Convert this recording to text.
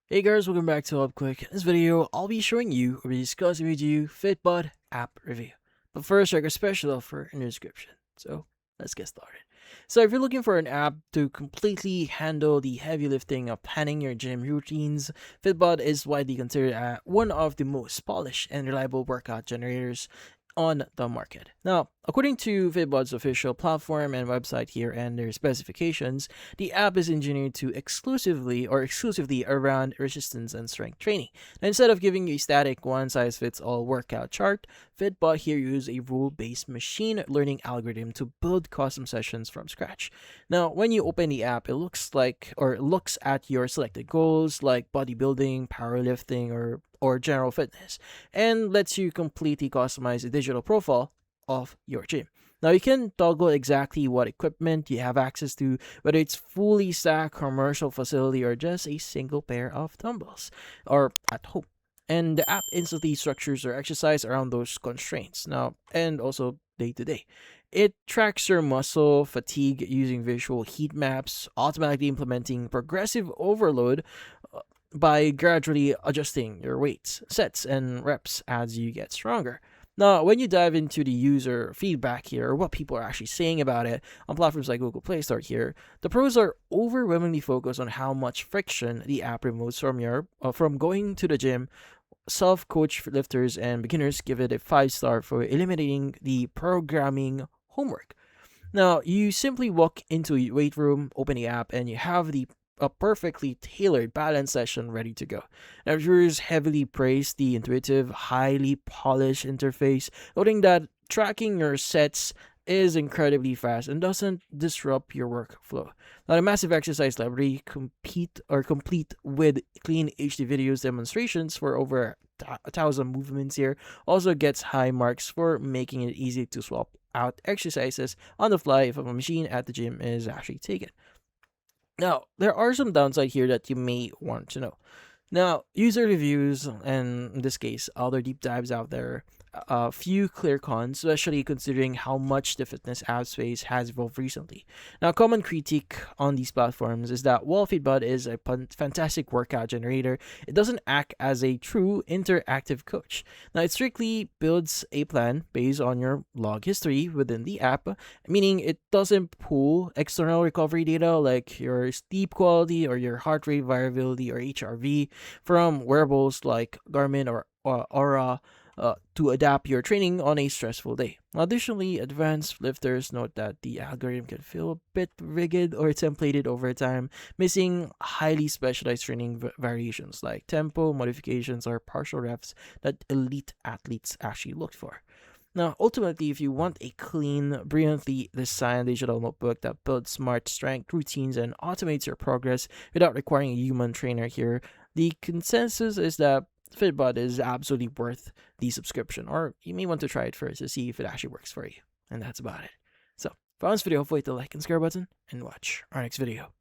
Hey guys, welcome back to Up Quick. In this video, I'll be showing you or be discussing with you Fitbod app review. But first, check a special offer in the description. So let's get started. So if you're looking for an app to completely handle the heavy lifting of planning your gym routines, Fitbod is widely considered one of the most polished and reliable workout generators on the market. Now, according to Fitbod's official platform and website here and their specifications, the app is engineered to exclusively around resistance and strength training. Now, instead of giving you a static one-size-fits-all workout chart, Fitbod here uses a rule-based machine learning algorithm to build custom sessions from scratch. Now, when you open the app, it looks at your selected goals like bodybuilding, powerlifting, or general fitness, and lets you completely customize a digital profile of your gym. Now you can toggle exactly what equipment you have access to, whether it's fully stacked commercial facility or just a single pair of dumbbells or at home. And the app instantly structures your exercise around those constraints. Now, and also day to day. It tracks your muscle fatigue using visual heat maps, automatically implementing progressive overload by gradually adjusting your weights, sets, and reps as you get stronger. Now, when you dive into the user feedback here, or what people are actually saying about it on platforms like Google Play Store here, the pros are overwhelmingly focused on how much friction the app removes from going to the gym. Self-coach lifters and beginners give it a 5-star for eliminating the programming homework. Now, you simply walk into a weight room, open the app, and you have a perfectly tailored balance session ready to go. Now, reviewers heavily praise the intuitive, highly polished interface, noting that tracking your sets is incredibly fast and doesn't disrupt your workflow. Now, the massive exercise library complete with clean HD videos demonstrations for over 1,000 movements here also gets high marks for making it easy to swap out exercises on the fly if a machine at the gym is actually taken. Now, there are some downside here that you may want to know. Now, user reviews, and in this case, other deep dives out there, a few clear cons, especially considering how much the fitness app space has evolved recently. Now, common critique on these platforms is that while Fitbod is a fantastic workout generator, it doesn't act as a true interactive coach. Now, it strictly builds a plan based on your log history within the app, meaning it doesn't pull external recovery data like your sleep quality or your heart rate variability or HRV from wearables like Garmin or Aura to adapt your training on a stressful day. Additionally, advanced lifters note that the algorithm can feel a bit rigid or templated over time, missing highly specialized training variations like tempo modifications or partial reps that elite athletes actually look for. Now, ultimately, if you want a clean, brilliantly designed digital notebook that builds smart strength routines and automates your progress without requiring a human trainer here, the consensus is that Fitbod is absolutely worth the subscription, or you may want to try it first to see if it actually works for you. And that's about it. So, if you found this video, hopefully hit the like and subscribe button, and watch our next video.